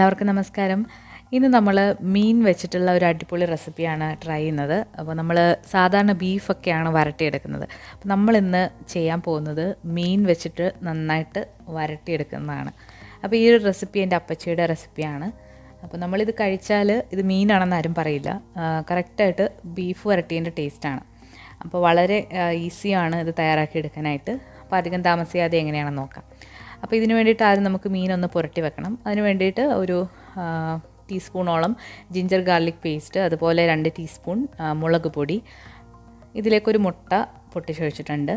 എല്ലാവർക്കും നമസ്കാരം. ഇന്ന് നമ്മൾ മീൻ വെച്ചിട്ടുള്ള ഒരു അടിപൊളി റെസിപ്പിയാണ് ട്രൈ ചെയ്യുന്നത്. അപ്പോൾ നമ്മൾ സാധാരണ ബീഫൊക്കെയാണ് വരട്ടിയെടുക്കുന്നത്. അപ്പോൾ നമ്മളിന്ന് ചെയ്യാൻ പോകുന്നത് മീൻ വെച്ചിട്ട് നന്നായിട്ട് വരട്ടിയെടുക്കുന്നതാണ്. അപ്പോൾ ഈ ഒരു റെസിപ്പി എൻ്റെ അപ്പച്ചിയുടെ റെസിപ്പിയാണ്. അപ്പോൾ നമ്മളിത് കഴിച്ചാൽ ഇത് മീനാണെന്ന് ആരും പറയില്ല. കറക്റ്റായിട്ട് ബീഫ് വരട്ടിയതിൻ്റെ ടേസ്റ്റാണ്. അപ്പോൾ വളരെ ഈസിയാണ് ഇത് തയ്യാറാക്കിയെടുക്കാനായിട്ട്. അപ്പോൾ അധികം താമസിയാതെ എങ്ങനെയാണെന്ന് നോക്കാം. അപ്പോൾ ഇതിന് വേണ്ടിയിട്ട് ആദ്യം നമുക്ക് മീനൊന്ന് പുരട്ടി വെക്കണം. അതിന് വേണ്ടിയിട്ട് ഒരു ടീസ്പൂണോളം ജിഞ്ചർ ഗാർലിക് പേസ്റ്റ്, അതുപോലെ 2 ടീസ്പൂൺ മുളക് പൊടി, ഇതിലേക്കൊരു മുട്ട പൊട്ടിച്ചൊഴിച്ചിട്ടുണ്ട്,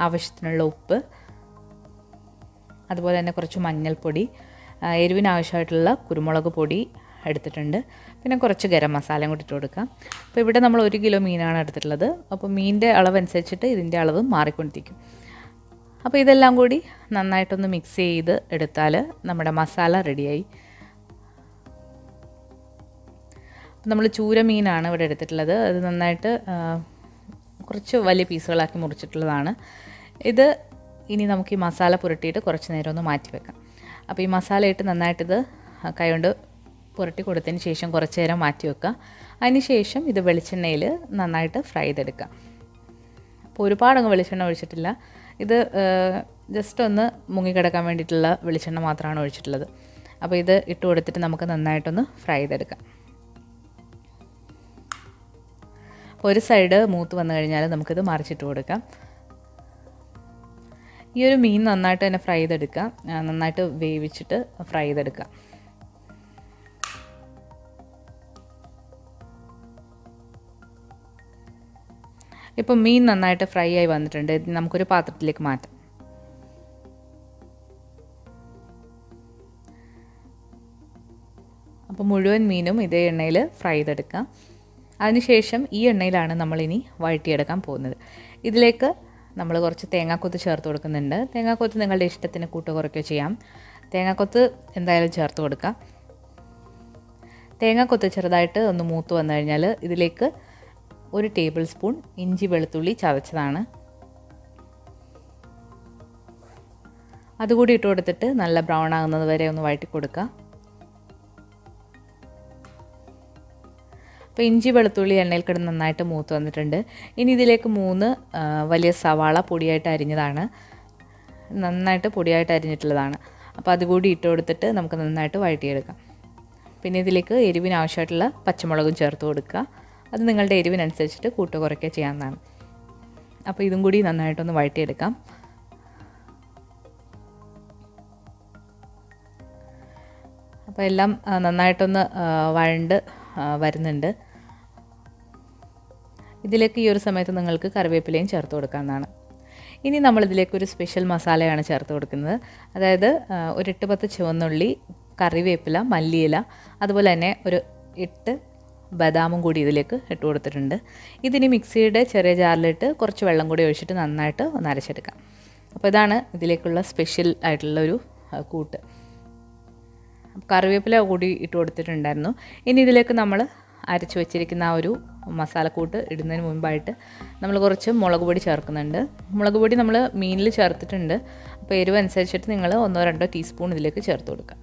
ആവശ്യത്തിനുള്ള ഉപ്പ്, അതുപോലെ തന്നെ കുറച്ച് മഞ്ഞൾപ്പൊടി, എരിവിന് ആവശ്യമായിട്ടുള്ള കുരുമുളക് പൊടി എടുത്തിട്ടുണ്ട്, പിന്നെ കുറച്ച് ഗരം മസാലയും കൂടി ഇട്ട് കൊടുക്കാം. അപ്പോൾ ഇവിടെ നമ്മൾ 1 കിലോ മീനാണ് എടുത്തിട്ടുള്ളത്. അപ്പോൾ മീനിൻ്റെ അളവനുസരിച്ചിട്ട് ഇതിൻ്റെ അളവ് മാറിക്കൊണ്ടിരിക്കും. അപ്പോൾ ഇതെല്ലാം കൂടി നന്നായിട്ടൊന്ന് മിക്സ് ചെയ്ത് എടുത്താൽ നമ്മുടെ മസാല റെഡിയായി. നമ്മൾ ചൂര മീനാണ് ഇവിടെ എടുത്തിട്ടുള്ളത്. അത് നന്നായിട്ട് കുറച്ച് വലിയ പീസുകളാക്കി മുറിച്ചിട്ടുള്ളതാണ്. ഇത് ഇനി നമുക്ക് ഈ മസാല പുരട്ടിയിട്ട് കുറച്ച് നേരം ഒന്ന് മാറ്റി വെക്കാം. അപ്പോൾ ഈ മസാല ഇട്ട് നന്നായിട്ടിത് കൈകൊണ്ട് പുരട്ടി കൊടുത്തതിന് ശേഷം കുറച്ച് നേരം മാറ്റി വെക്കുക. അതിന് ശേഷം ഇത് വെളിച്ചെണ്ണയിൽ നന്നായിട്ട് ഫ്രൈ ചെയ്തെടുക്കാം. അപ്പോൾ ഒരുപാടങ്ങ് വെളിച്ചെണ്ണ ഒഴിച്ചിട്ടില്ല. ഇത് ജസ്റ്റ് ഒന്ന് മുങ്ങിക്കിടക്കാൻ വേണ്ടിയിട്ടുള്ള വെളിച്ചെണ്ണ മാത്രമാണ് ഒഴിച്ചിട്ടുള്ളത്. അപ്പോൾ ഇത് ഇട്ട് കൊടുത്തിട്ട് നമുക്ക് നന്നായിട്ടൊന്ന് ഫ്രൈ ചെയ്തെടുക്കാം. അപ്പോൾ ഒരു സൈഡ് മൂത്ത് വന്നു കഴിഞ്ഞാൽ നമുക്കിത് മറിച്ചിട്ട് കൊടുക്കാം. ഈ ഒരു മീൻ നന്നായിട്ട് തന്നെ ഫ്രൈ ചെയ്തെടുക്കാം. നന്നായിട്ട് വേവിച്ചിട്ട് ഫ്രൈ ചെയ്തെടുക്കാം. ഇപ്പോൾ മീൻ നന്നായിട്ട് ഫ്രൈ ആയി വന്നിട്ടുണ്ട്. ഇത് നമുക്കൊരു പാത്രത്തിലേക്ക് മാറ്റാം. അപ്പോൾ മുഴുവൻ മീനും ഇതേ എണ്ണയിൽ ഫ്രൈ ചെയ്തെടുക്കാം. അതിനുശേഷം ഈ എണ്ണയിലാണ് നമ്മളിനി വഴറ്റിയെടുക്കാൻ പോകുന്നത്. ഇതിലേക്ക് നമ്മൾ കുറച്ച് തേങ്ങാക്കൊത്ത് ചേർത്ത് കൊടുക്കുന്നുണ്ട്. തേങ്ങാക്കൊത്ത് നിങ്ങളുടെ ഇഷ്ടത്തിന് കൂട്ടോ കുറയ്ക്കുകയോ ചെയ്യാം. തേങ്ങാക്കൊത്ത് എന്തായാലും ചേർത്ത് കൊടുക്കാം. തേങ്ങാക്കൊത്ത് ചെറുതായിട്ട് ഒന്ന് മൂത്ത് വന്നു കഴിഞ്ഞാൽ ഇതിലേക്ക് 1 ടേബിൾ സ്പൂൺ ഇഞ്ചി വെളുത്തുള്ളി ചതച്ചതാണ്, അതുകൂടി ഇട്ട് കൊടുത്തിട്ട് നല്ല ബ്രൗൺ ആകുന്നത് വരെ ഒന്ന് വഴറ്റി കൊടുക്കുക. അപ്പോൾ ഇഞ്ചി വെളുത്തുള്ളി എണ്ണയിൽ കിടന്ന് നന്നായിട്ട് മൂത്ത് വന്നിട്ടുണ്ട്. ഇനി ഇതിലേക്ക് 3 വലിയ സവാള പൊടിയായിട്ട് അരിഞ്ഞതാണ്, നന്നായിട്ട് പൊടിയായിട്ട് അരിഞ്ഞിട്ടുള്ളതാണ്. അപ്പോൾ അതുകൂടി ഇട്ട് കൊടുത്തിട്ട് നമുക്ക് നന്നായിട്ട് വഴറ്റിയെടുക്കാം. പിന്നെ ഇതിലേക്ക് എരിവിന് ആവശ്യമായിട്ടുള്ള പച്ചമുളകും ചേർത്ത് കൊടുക്കുക. അത് നിങ്ങളുടെ എരിവിനനുസരിച്ചിട്ട് കൂട്ടോ കുറയ്ക്കുക ചെയ്യാവുന്നതാണ്. അപ്പോൾ ഇതും കൂടി നന്നായിട്ടൊന്ന് വഴറ്റിയെടുക്കാം. അപ്പോൾ എല്ലാം നന്നായിട്ടൊന്ന് വഴണ്ട് വരുന്നുണ്ട്. ഇതിലേക്ക് ഈ ഒരു സമയത്ത് നിങ്ങൾക്ക് കറിവേപ്പിലയും ചേർത്ത് കൊടുക്കാവുന്നതാണ്. ഇനി നമ്മളിതിലേക്ക് ഒരു സ്പെഷ്യൽ മസാലയാണ് ചേർത്ത് കൊടുക്കുന്നത്. അതായത് ഒരു 8-10 ചുവന്നുള്ളി, കറിവേപ്പില, മല്ലിയില, അതുപോലെ തന്നെ ഒരു 8 ബദാമും കൂടി ഇതിലേക്ക് ഇട്ട് കൊടുത്തിട്ടുണ്ട്. ഇതിനി മിക്സിയുടെ ചെറിയ ജാറിലിട്ട് കുറച്ച് വെള്ളം കൂടി ഒഴിച്ചിട്ട് നന്നായിട്ട് ഒന്ന് അരച്ചെടുക്കാം. അപ്പോൾ ഇതാണ് ഇതിലേക്കുള്ള സ്പെഷ്യൽ ആയിട്ടുള്ളൊരു കൂട്ട്. കറിവേപ്പില കൂടി ഇട്ട് കൊടുത്തിട്ടുണ്ടായിരുന്നു. ഇനി ഇതിലേക്ക് നമ്മൾ അരച്ച് വെച്ചിരിക്കുന്ന ആ ഒരു മസാലക്കൂട്ട് ഇടുന്നതിന് മുൻപായിട്ട് നമ്മൾ കുറച്ച് മുളക് പൊടി ചേർക്കുന്നുണ്ട്. മുളക് പൊടി നമ്മൾ മീനിൽ ചേർത്തിട്ടുണ്ട്. അപ്പോൾ എരിവ് അനുസരിച്ചിട്ട് നിങ്ങൾ 1-2 ടീസ്പൂൺ ഇതിലേക്ക് ചേർത്ത് കൊടുക്കുക.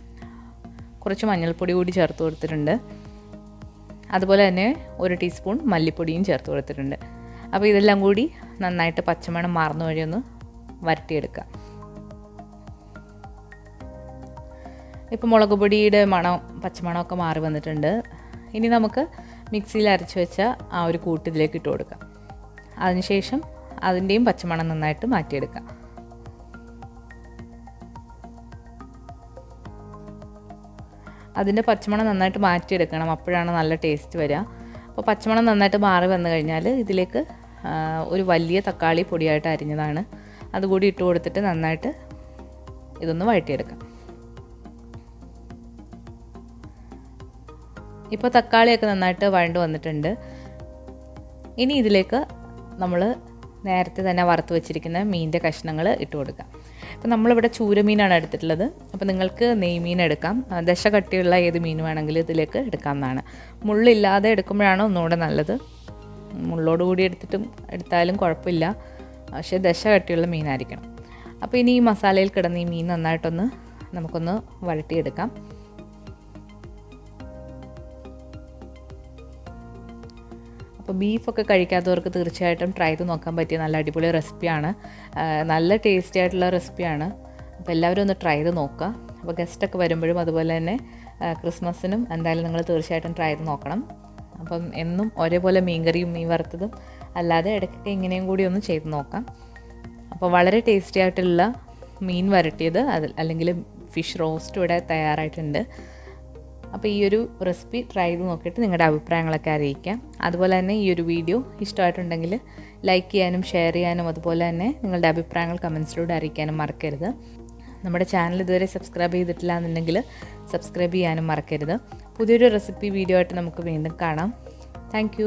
കുറച്ച് മഞ്ഞൾപ്പൊടി കൂടി ചേർത്ത് കൊടുത്തിട്ടുണ്ട്. അതുപോലെ തന്നെ 1 ടീസ്പൂൺ മല്ലിപ്പൊടിയും ചേർത്ത് കൊടുത്തിട്ടുണ്ട്. അപ്പോൾ ഇതെല്ലാം കൂടി നന്നായിട്ട് പച്ചമണം മാറുന്ന വഴി ഒന്ന് വരട്ടിയെടുക്കുക. ഇപ്പോൾ മുളക് പൊടിയുടെ പച്ചമണമൊക്കെ മാറി വന്നിട്ടുണ്ട്. ഇനി നമുക്ക് മിക്സിയിൽ അരച്ച് വെച്ച ആ ഒരു കൂട്ട് ഇതിലേക്ക് ഇട്ട് കൊടുക്കാം. അതിനുശേഷം അതിൻ്റെയും പച്ചമണം നന്നായിട്ട് മാറ്റിയെടുക്കാം. അതിൻ്റെ പച്ചമണം നന്നായിട്ട് മാറ്റിയെടുക്കണം, അപ്പോഴാണ് നല്ല ടേസ്റ്റ് വരിക. അപ്പോൾ പച്ചമണം നന്നായിട്ട് മാറി വന്നു കഴിഞ്ഞാൽ ഇതിലേക്ക് ഒരു വലിയ തക്കാളി പൊടിയായിട്ട് അരിഞ്ഞതാണ്, അതുകൂടി ഇട്ട് കൊടുത്തിട്ട് നന്നായിട്ട് ഇതൊന്ന് വഴറ്റിയെടുക്കാം. ഇപ്പോൾ തക്കാളിയൊക്കെ നന്നായിട്ട് വഴണ്ട് വന്നിട്ടുണ്ട്. ഇനി ഇതിലേക്ക് നമ്മൾ നേരത്തെ തന്നെ വറുത്ത് വെച്ചിരിക്കുന്ന മീനിൻ്റെ കഷ്ണങ്ങൾ ഇട്ട് കൊടുക്കാം. അപ്പോൾ നമ്മളിവിടെ ചൂരമീനാണ് എടുത്തിട്ടുള്ളത്. അപ്പോൾ നിങ്ങൾക്ക് നെയ്മീൻ എടുക്കാം. ദശ കട്ടിയുള്ള ഏത് മീൻ വേണമെങ്കിലും ഇതിലേക്ക് എടുക്കാവുന്നതാണ്. മുള്ളില്ലാതെ എടുക്കുമ്പോഴാണ് ഒന്നുകൂടെ നല്ലത്. മുള്ളോടുകൂടി എടുത്താലും കുഴപ്പമില്ല, പക്ഷേ ദശ കട്ടിയുള്ള മീനായിരിക്കണം. അപ്പോൾ ഇനി ഈ മസാലയിൽ കിടന്ന് ഈ മീൻ നന്നായിട്ടൊന്ന് നമുക്കൊന്ന് വഴട്ടിയെടുക്കാം. അപ്പോൾ ബീഫൊക്കെ കഴിക്കാത്തവർക്ക് തീർച്ചയായിട്ടും ട്രൈ ചെയ്ത് നോക്കാൻ പറ്റിയ നല്ല അടിപൊളി റെസിപ്പിയാണ്. നല്ല ടേസ്റ്റി ആയിട്ടുള്ള റെസിപ്പിയാണ്. അപ്പോൾ എല്ലാവരും ഒന്ന് ട്രൈ ചെയ്ത് നോക്കുക. അപ്പോൾ ഗസ്റ്റൊക്കെ വരുമ്പോഴും അതുപോലെ തന്നെ ക്രിസ്മസിനും എന്തായാലും നിങ്ങൾ തീർച്ചയായിട്ടും ട്രൈ ചെയ്ത് നോക്കണം. അപ്പം എന്നും ഒരേപോലെ മീൻകറിയും മീൻ വറുത്തതും അല്ലാതെ ഇടയ്ക്കൊക്കെ ഇങ്ങനെയും കൂടി ഒന്ന് ചെയ്ത് നോക്കാം. അപ്പോൾ വളരെ ടേസ്റ്റി ആയിട്ടുള്ള മീൻ വരട്ടിയത് അല്ലെങ്കിൽ ഫിഷ് റോസ്റ്റ് ഇവിടെ തയ്യാറായിട്ടുണ്ട്. അപ്പോൾ ഈ ഒരു റെസിപ്പി ട്രൈ ചെയ്ത് നോക്കിയിട്ട് നിങ്ങളുടെ അഭിപ്രായങ്ങളൊക്കെ അറിയിക്കാം. അതുപോലെ തന്നെ ഈ ഒരു വീഡിയോ ഇഷ്ടമായിട്ടുണ്ടെങ്കിൽ ലൈക്ക് ചെയ്യാനും ഷെയർ ചെയ്യാനും അതുപോലെ തന്നെ നിങ്ങളുടെ അഭിപ്രായങ്ങൾ കമൻസിലൂടെ അറിയിക്കാനും മറക്കരുത്. നമ്മുടെ ചാനൽ ഇതുവരെ സബ്സ്ക്രൈബ് ചെയ്തിട്ടില്ല എന്നുണ്ടെങ്കിൽ സബ്സ്ക്രൈബ് ചെയ്യാനും മറക്കരുത്. പുതിയൊരു റെസിപ്പി വീഡിയോ ആയിട്ട് നമുക്ക് വീണ്ടും കാണാം. താങ്ക്